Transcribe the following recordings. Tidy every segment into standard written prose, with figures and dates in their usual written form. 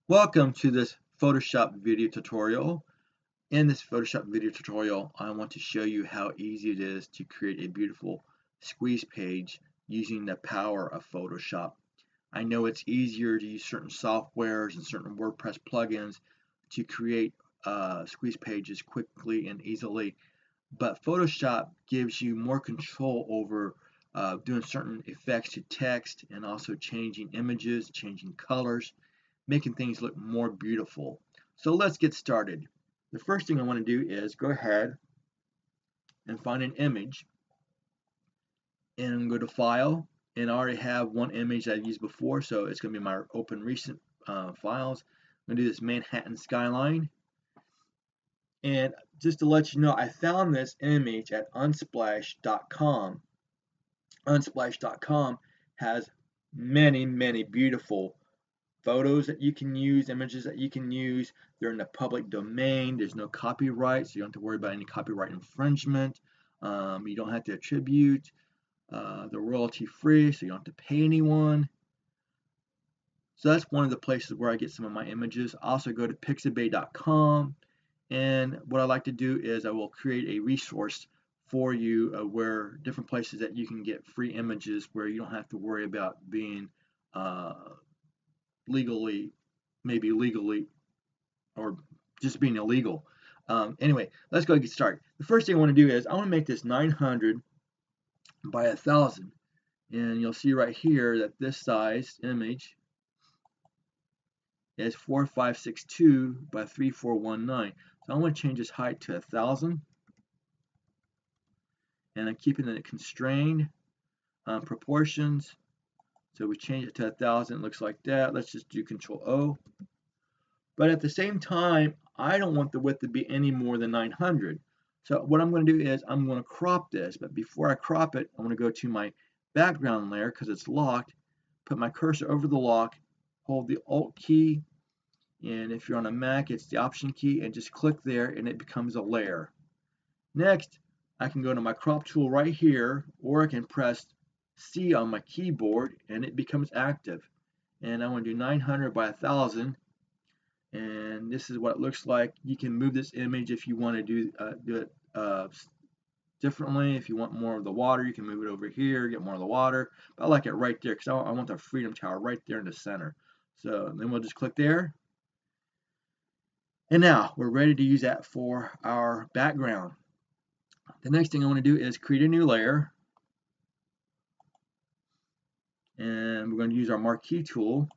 Welcome to this Photoshop video tutorial. In this Photoshop video tutorial, I want to show you how easy it is to create a beautiful squeeze page using the power of Photoshop. I know it's easier to use certain softwares and certain WordPress plugins to create squeeze pages quickly and easily, but Photoshop gives you more control over doing certain effects to text and also changing images, changing colors, making things look more beautiful. So let's get started. The first thing I want to do is go ahead and find an image and go to File. And I already have one image I've used before, so it's going to be my open recent files. I'm going to do this Manhattan Skyline. And just to let you know, I found this image at unsplash.com. Unsplash.com has many beautiful photos that you can use, images that you can use. They're in the public domain. There's no copyright, so you don't have to worry about any copyright infringement. You don't have to attribute. They're royalty free, so you don't have to pay anyone. So that's one of the places where I get some of my images. I also go to pixabay.com, and what I like to do is I will create a resource for you where different places that you can get free images where you don't have to worry about being legally, maybe legally, or just being illegal. Anyway, let's go get started. The first thing I want to do is I want to make this 900 by 1000, and you'll see right here that this size image is 4562 by 3419. So I want to change this height to 1000, and I'm keeping it constrained proportions. So we change it to 1000. It looks like that. Let's just do Control O. But at the same time, I don't want the width to be any more than 900. So what I'm going to do is I'm going to crop this. But before I crop it, I'm going to go to my background layer because it's locked. Put my cursor over the lock, hold the Alt key, and if you're on a Mac, it's the Option key, and just click there, and it becomes a layer. Next, I can go to my crop tool right here, or I can press C on my keyboard, and it becomes active. And I want to do 900 by 1000. And this is what it looks like. You can move this image if you want to do it differently. If you want more of the water, you can move it over here, get more of the water. But I like it right there because I want the Freedom Tower right there in the center. So then we'll just click there. And now we're ready to use that for our background. The next thing I want to do is create a new layer. And we're going to use our marquee tool.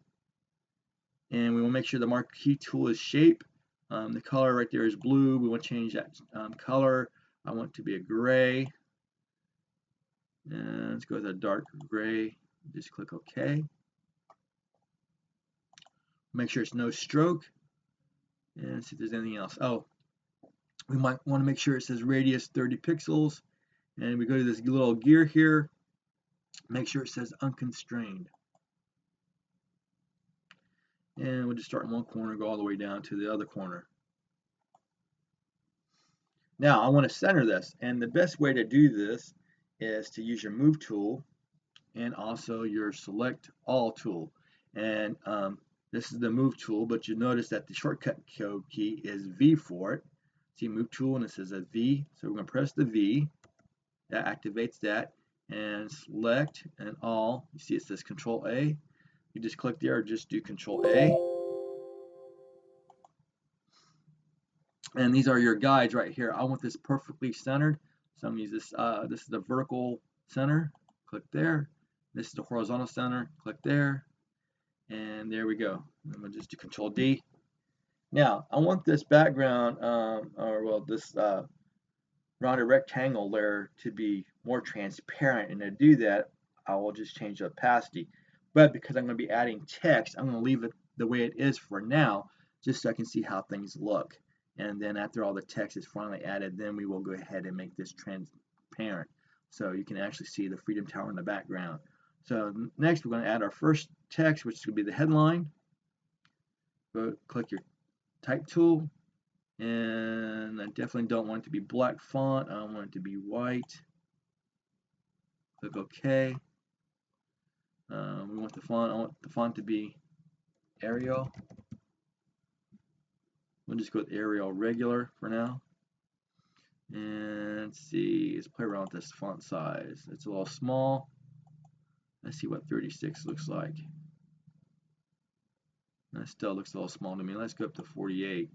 And we will make sure the marquee tool is shape. The color right there is blue. We want to change that color. I want it to be a gray. And let's go with a dark gray. Just click OK. Make sure it's no stroke. And see if there's anything else. Oh, we might want to make sure it says radius 30 pixels. And we go to this little gear here. Make sure it says unconstrained. And we'll just start in one corner, go all the way down to the other corner. Now I want to center this, and the best way to do this is to use your move tool and also your select all tool. And this is the move tool, but you notice that the shortcut code key is V for it. See move tool, and it says a V, so we're going to press the V. That activates that, and select and all. You see it says Control A. You just click there, or just do Control A. And these are your guides right here. I want this perfectly centered, so I'm going to use this. This is the vertical center. Click there. This is the horizontal center. Click there. And there we go. I'm going to just do Control D. Now, I want this background, this rounded rectangle layer to be more transparent. And to do that, I will just change the opacity. But because I'm going to be adding text, I'm going to leave it the way it is for now, just so I can see how things look. And then after all the text is finally added, then we will go ahead and make this transparent. So you can actually see the Freedom Tower in the background. So next we're going to add our first text, which is going to be the headline. Go click your type tool. And I definitely don't want it to be black font. I want it to be white. Click OK. We want the font. I want the font to be Arial. We'll just go with Arial regular for now. And let's see, let's play around with this font size. It's a little small. Let's see what 36 looks like. That still looks a little small to me. Let's go up to 48.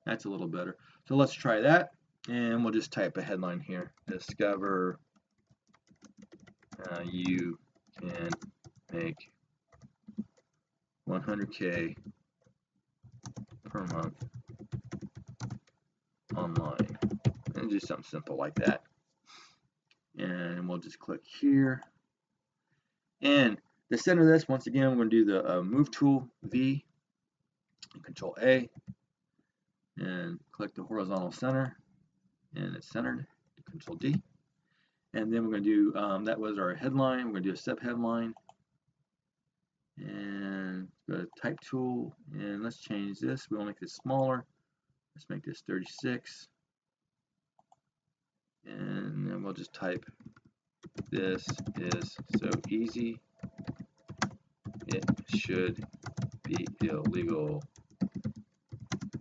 That's a little better. So let's try that. And we'll just type a headline here. Discover you can make 100K per month online. And just something simple like that. And we'll just click here. And to center this, once again, we're going to do the move tool, V, and Control A, and click the horizontal center, and it's centered. Control D. And then we're going to do, that was our headline. We're going to do a sub-headline. And go to Type Tool, and let's change this. We'll make this smaller. Let's make this 36. And then we'll just type, this is so easy, it should be illegal,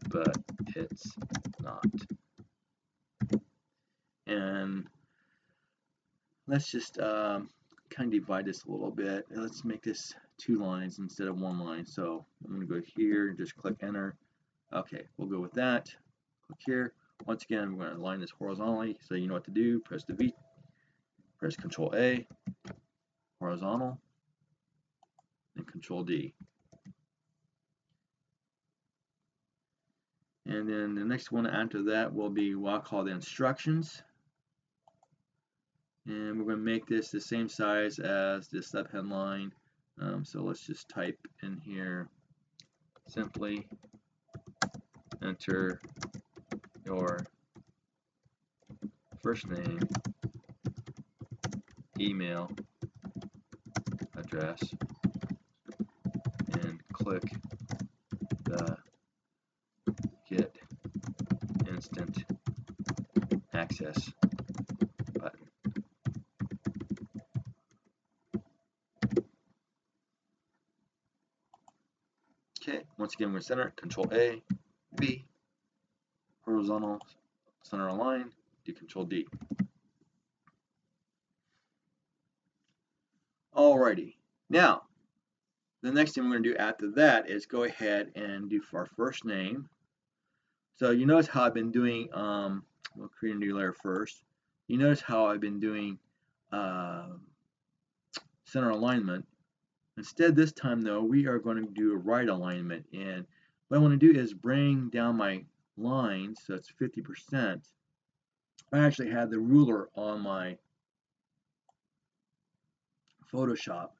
but it's not. And let's just kind of divide this a little bit. Let's make this 2 lines instead of 1 line. So I'm going to go here and just click enter. Okay, we'll go with that. Click here. Once again, we're going to align this horizontally so you know what to do. Press the V, press Control A, horizontal, and Control D. And then the next one after that will be what I'll call the instructions. And we're going to make this the same size as this subheadline. So let's just type in here, simply enter your first name, email address, and click the Get Instant Access button. Okay, once again, we're going to center, Control A, V, horizontal, center align, do Control D. Alrighty, now the next thing we're going to do after that is go ahead and do for our first name. So you notice how I've been doing, we'll create a new layer first. You notice how I've been doing center alignment. Instead this time though, we are going to do a right alignment. And what I want to do is bring down my lines, so it's 50%. I actually had the ruler on my Photoshop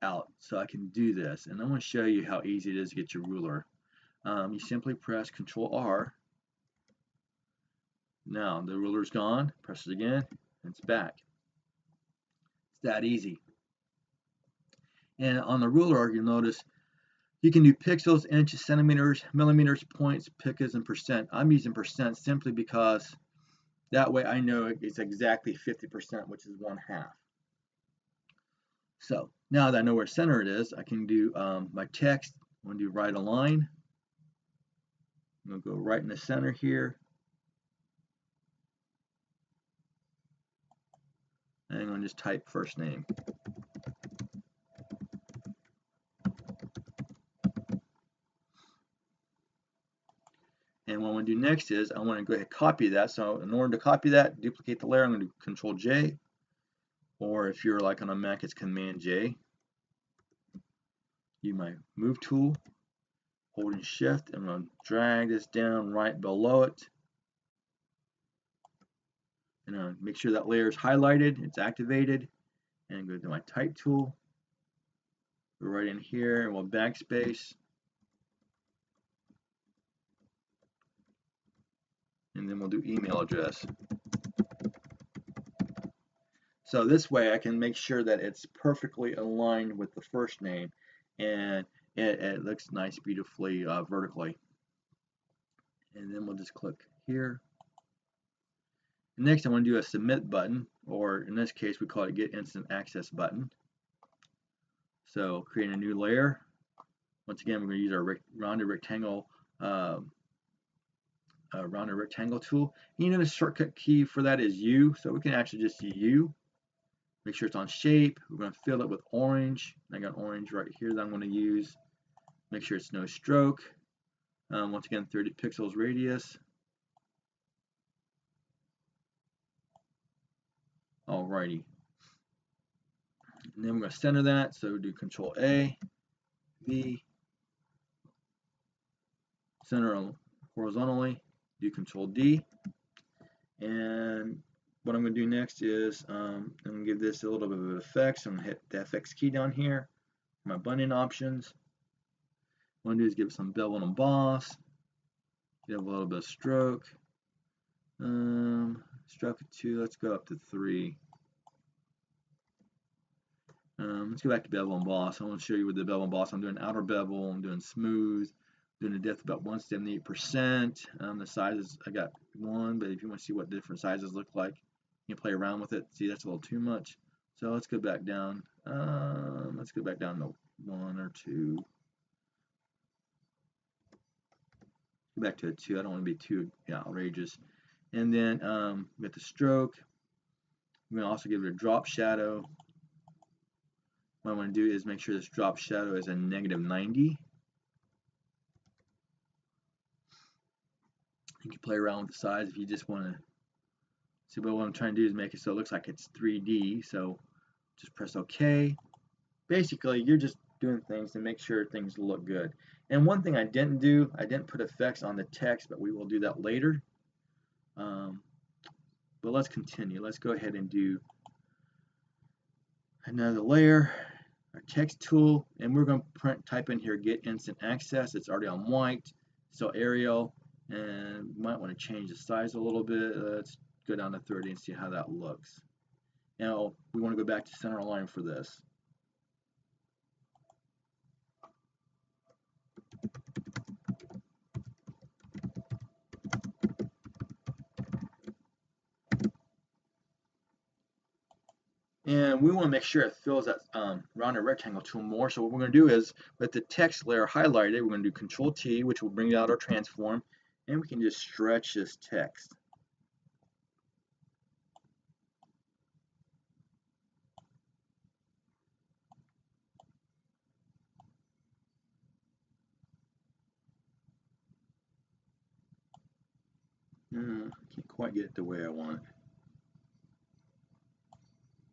out so I can do this. And I'm going to show you how easy it is to get your ruler. You simply press Control R. Now the ruler's gone. Press it again, and it's back. It's that easy. And on the ruler, you'll notice you can do pixels, inches, centimeters, millimeters, points, picas, and percent. I'm using percent simply because that way I know it's exactly 50%, which is 1/2. So now that I know where center it is, I can do my text. I'm going to do right align. I'm going to go right in the center here. And I'm going to just type first name. And what I want to do next is I want to go ahead and copy that. So in order to copy that, duplicate the layer, I'm going to do Control J. Or if you're like on a Mac, it's Command J. Use my move tool, holding shift, and I'm going to drag this down right below it. And make sure that layer is highlighted, it's activated. And go to my type tool. Go right in here and we'll backspace. And then we'll do email address. So this way I can make sure that it's perfectly aligned with the first name and it looks nice beautifully vertically. And then we'll just click here. Next I want to do a submit button, or in this case we call it Get Instant Access button. So create a new layer. Once again we're going to use our rounded rectangle um, rounded rectangle tool. And you know the shortcut key for that is U, so we can actually just U. Make sure it's on shape. We're going to fill it with orange. I got orange right here that I'm going to use. Make sure it's no stroke. Once again, 30 pixels radius. Alrighty. And then we're going to center that. So do Control A, V, center horizontally, do Control D. And what I'm going to do next is I'm going to give this a little bit of effects. So I'm going to hit the FX key down here. My button options. What I'm going to do is give it some bevel and emboss. Give it a little bit of stroke. Stroke of 2. Let's go up to 3. Let's go back to bevel and emboss. I want to show you with the bevel and emboss. I'm doing outer bevel. I'm doing smooth. Doing a depth about 178%. The sizes, I got 1, but if you want to see what different sizes look like, you can play around with it. See, that's a little too much. So let's go back down. Let's go back down to 1 or 2. Go back to a 2. I don't want to be too outrageous. And then we got the stroke. I'm going to also give it a drop shadow. What I want to do is make sure this drop shadow is a -90. You can play around with the size if you just want to see. But what I'm trying to do is make it so it looks like it's 3D. So just press OK. Basically, you're just doing things to make sure things look good. And one thing I didn't do, I didn't put effects on the text, but we will do that later. But let's continue. Let's go ahead and do another layer, our text tool, and we're going to type in here get instant access. It's already on white, so Arial, and we might want to change the size a little bit. Let's go down to 30 and see how that looks. Now we want to go back to center align for this. And we want to make sure it fills that rounded rectangle tool more. So what we're going to do is, with the text layer highlighted, we're going to do Control T, which will bring out our transform, and we can just stretch this text. I can't quite get it the way I want it.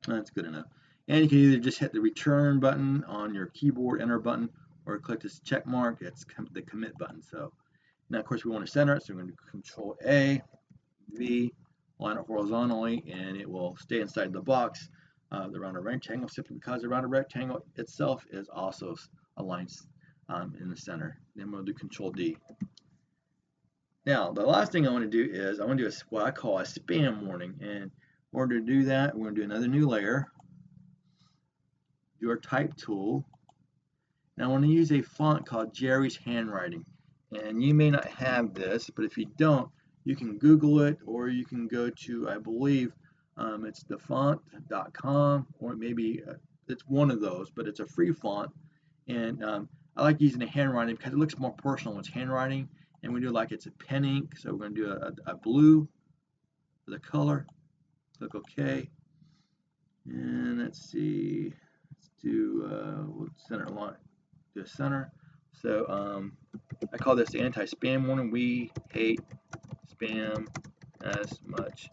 That's good enough. And you can either just hit the return button on your keyboard, enter button, or click this check mark. It's the commit button. So now, of course, we want to center it. So we're going to do Control A, V, line it horizontally, and it will stay inside the box. The rounded rectangle, simply because the rounded rectangle itself is also aligned in the center. Then we'll do Control D. Now, the last thing I want to do is I want to do what I call a spam warning. And in order to do that, we're going to do another new layer. Do our type tool. Now I want to use a font called Jerry's Handwriting. And you may not have this, but if you don't, you can Google it, or you can go to, I believe, it's thefont.com, or maybe it's one of those, but it's a free font. And I like using the handwriting because it looks more personal when it's handwriting. And we do like it's a pen ink, so we're going to do a blue for the color. Click OK. And let's see, let's do we'll center line, do a center. So I call this the anti-spam warning. We hate spam as much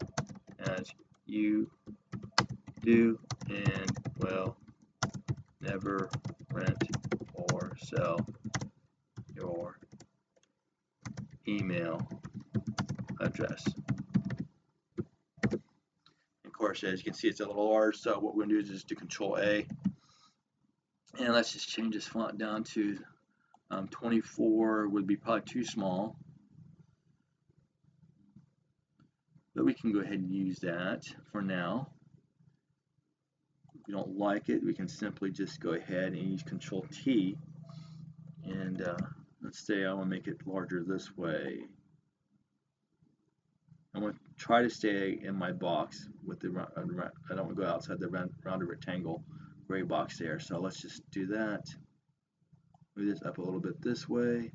as you do, and will never rent or sell your email address. Of course, as you can see, it's a little large, so what we're going to do is just do Control A, and let's just change this font down to 24. Would be probably too small, but we can go ahead and use that for now. If we don't like it, we can simply just go ahead and use Control T, and let's say I want to make it larger this way. I want to try to stay in my box with the I don't want to go outside the rounded rectangle gray box there. So let's just do that. Move this up a little bit this way.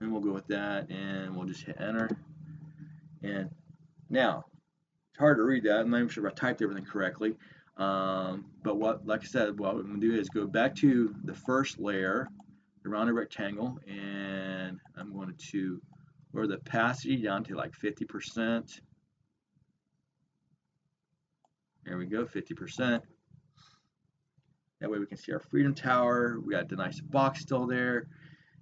and we'll go with that, and we'll just hit enter. And now it's hard to read that. I'm not even sure if I typed everything correctly. But like I said, what I'm going to do is go back to the first layer, the rounded rectangle, and I'm going to lower the opacity down to like 50%. There we go, 50%. That way we can see our Freedom Tower. We got the nice box still there.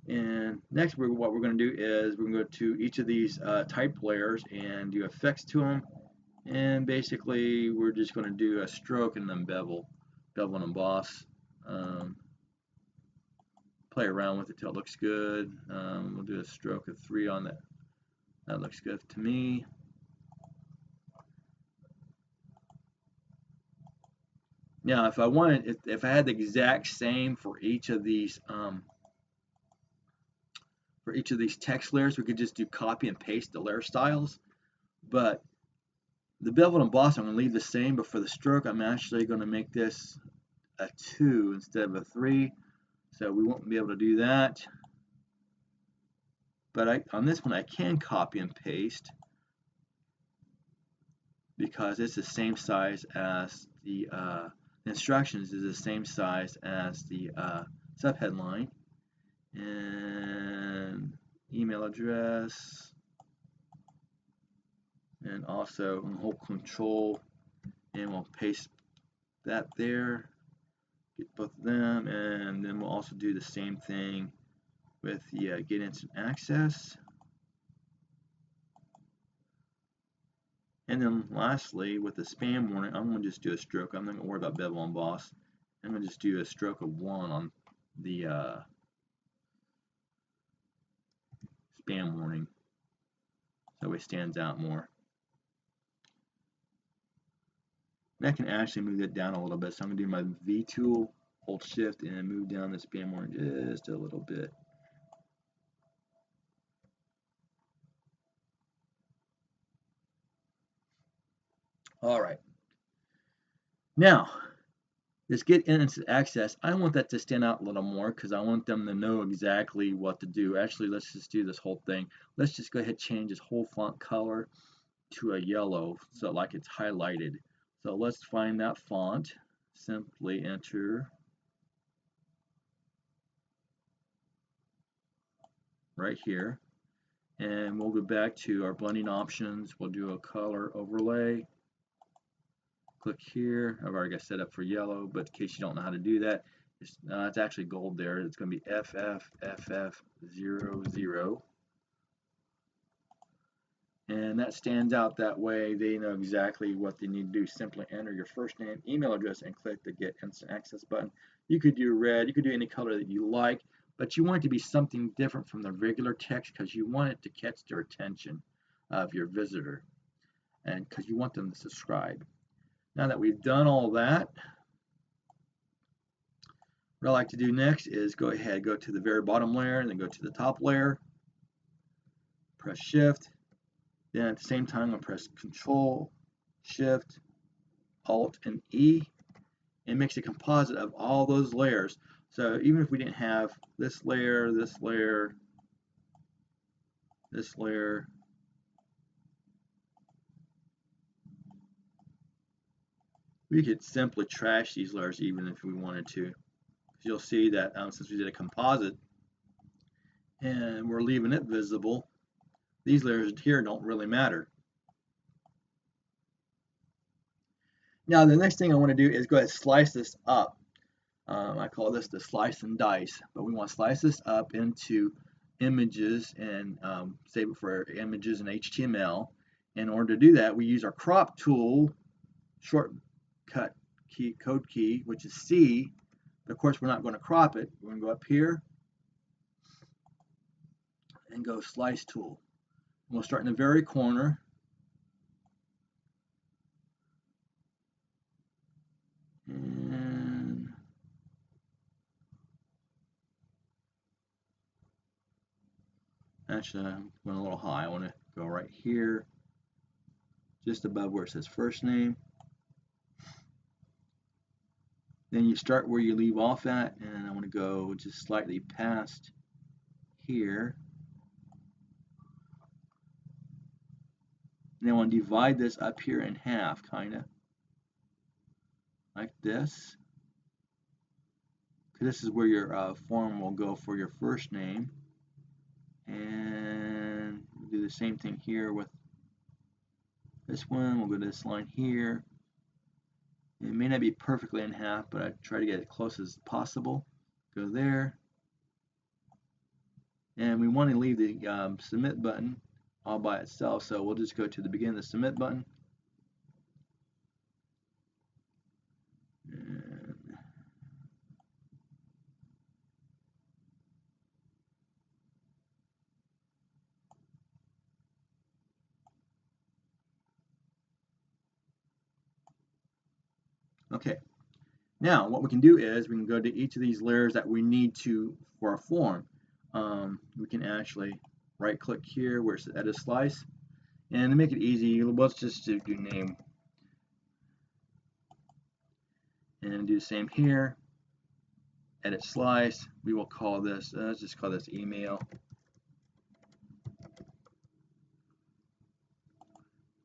And next, what we're going to do is we're going to go to each of these type layers and do effects to them. And basically, we're just going to do a stroke and then bevel and emboss. Play around with it till it looks good. We'll do a stroke of 3 on that. That looks good to me. Now, if I wanted, if I had the exact same for each of these text layers, we could just do copy and paste the layer styles. But the bevel and emboss, I'm going to leave the same, but for the stroke, I'm actually going to make this a 2 instead of a 3. So we won't be able to do that. But on this one, I can copy and paste because it's the same size as the instructions is the same size as the subhead line. And email address. And also we'll hold control and we'll paste that there. Get both of them, and then we'll also do the same thing with the get instant access. And then lastly, with the spam warning, I'm going to just do a stroke. I'm not going to worry about bevel and emboss. I'm going to just do a stroke of 1 on the spam warning, so it stands out more. And I can actually move it down a little bit. So I'm going to do my V tool, hold shift, and move down the spam warning just a little bit. All right. Now, this get instant access, I want that to stand out a little more because I want them to know exactly what to do. Actually, let's just do this whole thing. Let's just go ahead and change this whole font color to a yellow, so like it's highlighted. So let's find that font. Simply enter right here. And we'll go back to our blending options. We'll do a color overlay. Click here. I've already got set up for yellow, but in case you don't know how to do that, it's actually gold there. It's going to be FFFF00. And that stands out that way. They know exactly what they need to do. Simply enter your first name, email address, and click the Get Instant Access button. You could do red. You could do any color that you like, but you want it to be something different from the regular text because you want it to catch their attention of your visitor and because you want them to subscribe. Now that we've done all that, what I like to do next is go ahead, go to the very bottom layer, and then go to the top layer, press Shift. Then at the same time, I'm going to press Control, Shift, Alt, and E. It makes a composite of all those layers. So even if we didn't have this layer, this layer, this layer, we could simply trash these layers even if we wanted to. You'll see that since we did a composite and we're leaving it visible, these layers here don't really matter. Now the next thing I want to do is go ahead and slice this up. I call this the slice and dice, but we want to slice this up into images and save it for images in HTML. In order to do that, we use our crop tool shortcut key, code key, which is C. But of course, we're not going to crop it. We're going to go up here and go slice tool. We'll start in the very corner. And actually, I went a little high. I want to go right here, just above where it says first name. Then you start where you leave off at, and I want to go just slightly past here. And then we'll divide this up here in half, kind of like this. This is where your form will go for your first name. And we'll do the same thing here with this one. We'll go to this line here. It may not be perfectly in half, but I try to get as close as possible. Go there. And we want to leave the submit button all by itself, so we'll just go to the beginning of the submit button. Okay, now what we can do is we can go to each of these layers that we need to for our form. We can actually right click here where it says edit slice, and to make it easy, let's just do name and do the same here. Edit slice. We will call this, let's just call this email.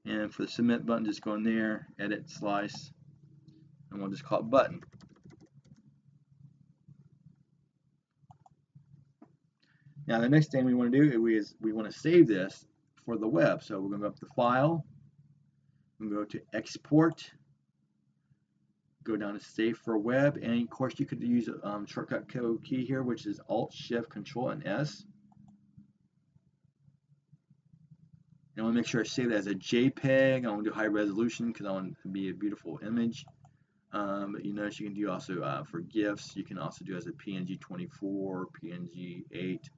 And for the submit button, just go in there, edit slice, and we'll just call it button. Now the next thing we want to do is we want to save this for the web. So we're going to go up to File, we're going to go to Export, go down to Save for Web, and of course you could use a shortcut code key here, which is Alt, Shift, Control, and S. And I want to make sure I save it as a JPEG. I want to do high resolution because I want it to be a beautiful image. But you notice you can do also for GIFs, you can also do as a PNG 24, PNG 8,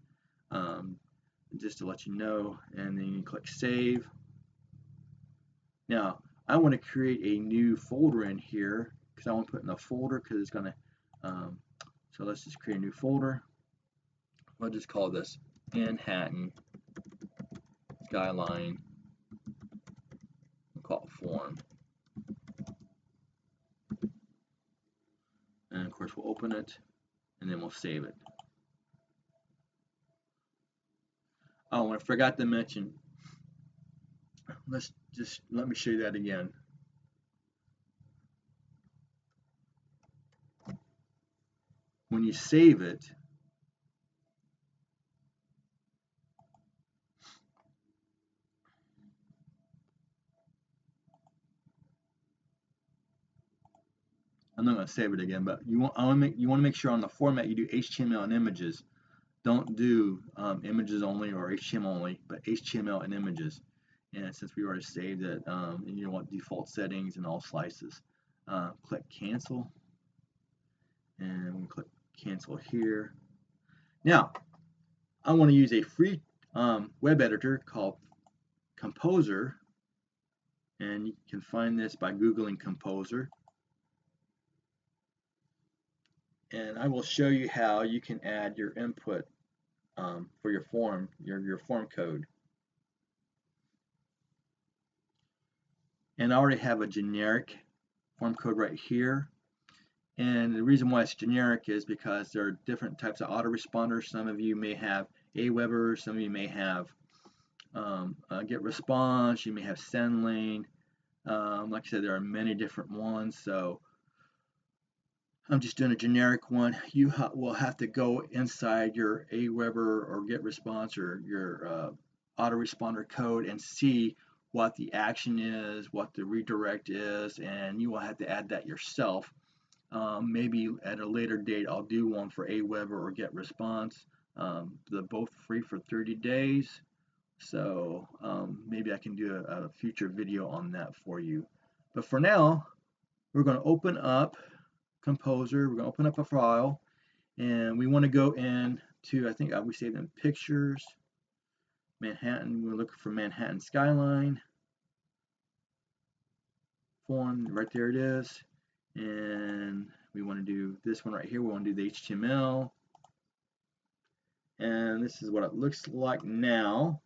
just to let you know. And then you click Save. Now I want to create a new folder in here because I want to put in a folder because it's going to. So let's just create a new folder. We'll just call this Manhattan Skyline. We'll call it Form. And of course we'll open it and then we'll save it. Oh, and I forgot to mention, let me show you that again. When you save it, I'm not going to save it again, but you want to make sure on the format you do HTML and images. Don't do images only or HTML only, but HTML and images. And since we already saved it, and you want default settings and all slices, click Cancel, and we'll click Cancel here. Now, I want to use a free web editor called Composer, and you can find this by Googling Composer. And I will show you how you can add your input for your form, your form code. And I already have a generic form code right here. And the reason why it's generic is because there are different types of autoresponders. Some of you may have Aweber, some of you may have GetResponse, you may have SendLane. Like I said, there are many different ones. So I'm just doing a generic one. You will have to go inside your Aweber or GetResponse or your autoresponder code and see what the action is, what the redirect is, and you will have to add that yourself. Maybe at a later date I'll do one for Aweber or GetResponse. They're both free for 30 days, so maybe I can do a future video on that for you. But for now, we're going to open up Composer. We're going to open up a file, and we want to go into, I think we saved in Pictures, Manhattan. We're looking for Manhattan Skyline form. Right there it is. And we want to do this one right here. We want to do the HTML. And this is what it looks like now.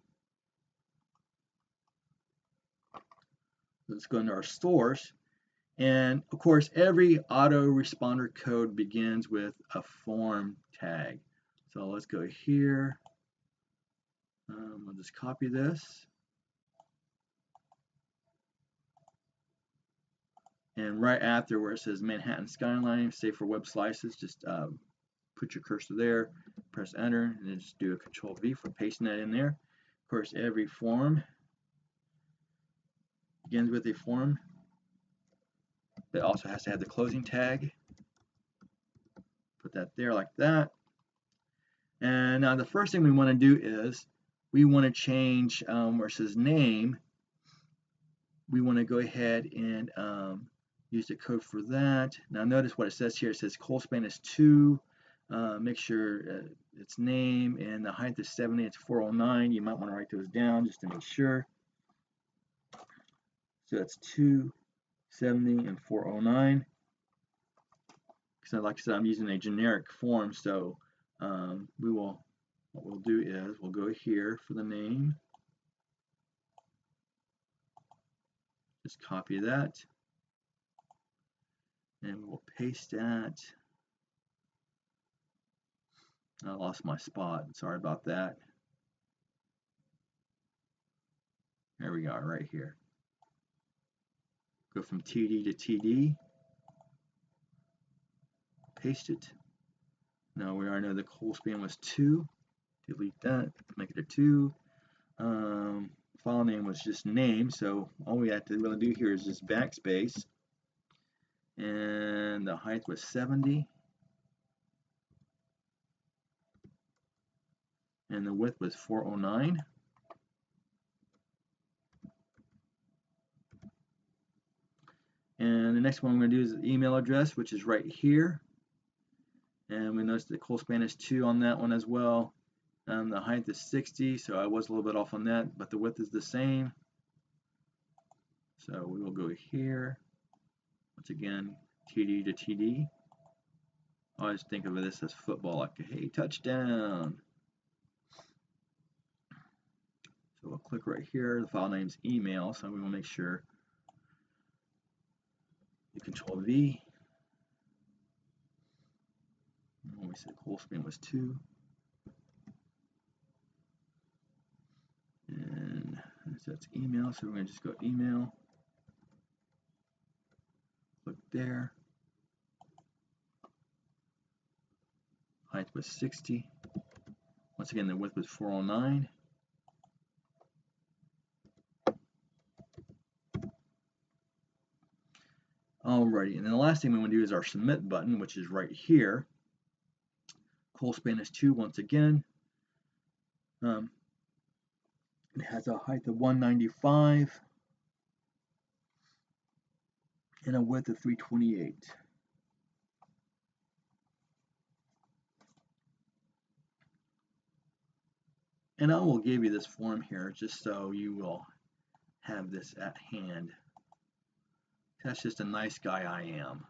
Let's go into our source. And of course, every autoresponder code begins with a form tag. So let's go here. We'll just copy this. And right after where it says Manhattan Skyline, save for web slices, just put your cursor there, press enter, and then just do a Control V for pasting that in there. Of course, every form begins with a form that also has to have the closing tag. Put that there like that. And now the first thing we want to do is we want to change where it says name. We want to go ahead and use the code for that. Now notice what it says here. It says col span is 2. Make sure it's name, and the height is 70. It's 409. You might want to write those down just to make sure. So that's 270 and 409. So like I said, I'm using a generic form, so what we'll do is we'll go here for the name. Just copy that, and we'll paste that. I lost my spot. Sorry about that. There we go, right here. Go from TD to TD. Paste it. Now we already know the col span was 2. Delete that. Make it a 2. File name was just name, so all we have to really do here is just backspace. And the height was 70. And the width was 409. And the next one I'm going to do is the email address, which is right here. And we notice the col span is 2 on that one as well. The height is 60, so I was a little bit off on that, but the width is the same. So we will go here. Once again, TD to TD. I always think of this as football, like, hey, touchdown. So we'll click right here. The file name's email, so we will make sure you Control V. And we said col span was 2. And that's email, so we're going to just go email. Click there. Height was 60. Once again, the width was 409. Alrighty, and then the last thing we want to do is our submit button, which is right here. Col span is 2 once again. It has a height of 195 and a width of 328. And I will give you this form here just so you will have this at hand. That's just a nice guy I am.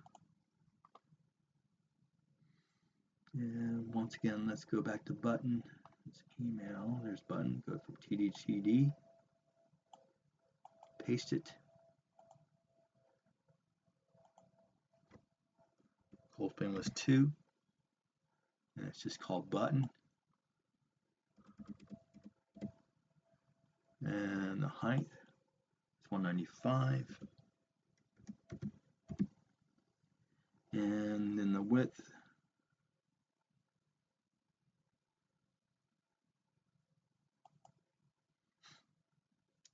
And once again, let's go back to button. It's email. There's button. Go from TD to TD. Paste it. Col span was 2. And it's just called button. And the height is 195. And then the width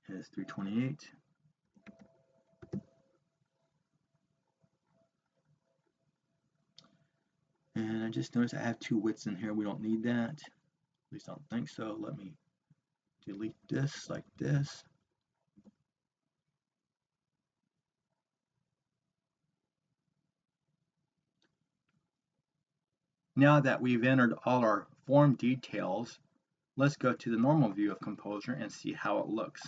is 328. And I just noticed I have 2 widths in here. We don't need that. At least I don't think so. Let me delete this like this. Now that we've entered all our form details, let's go to the normal view of Composer and see how it looks.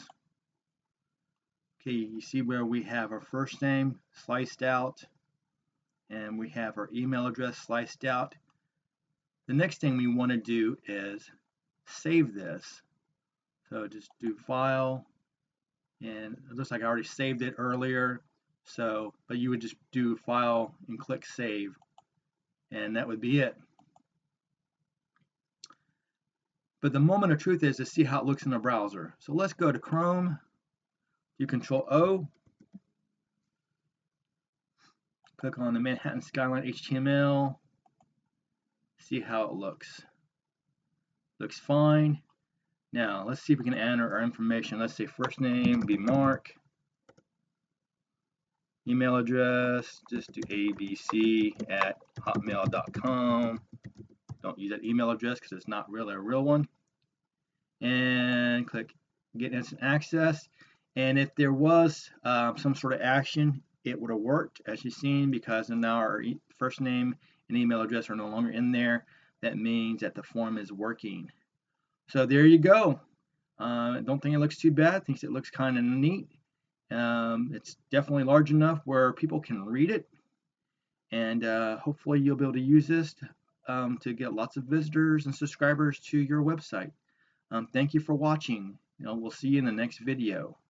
Okay, you see where we have our first name sliced out and we have our email address sliced out. The next thing we want to do is save this. So just do File, and it looks like I already saved it earlier. So, but you would just do File and click Save, and that would be it. But the moment of truth is to see how it looks in the browser. So let's go to Chrome, do Control O, Click on the Manhattan Skyline HTML. See how it looks. Looks fine. Now let's see if we can enter our information. Let's say first name be Mark. Email address, just do abc@hotmail.com. Don't use that email address because it's not really a real one. And click get instant access. And if there was some sort of action, it would have worked, as you've seen, because now our first name and email address are no longer in there. That means that the form is working. So there you go. Don't think it looks too bad. Thinks it looks kind of neat. It's definitely large enough where people can read it, and hopefully you'll be able to use this to get lots of visitors and subscribers to your website. Thank you for watching. We'll see you in the next video.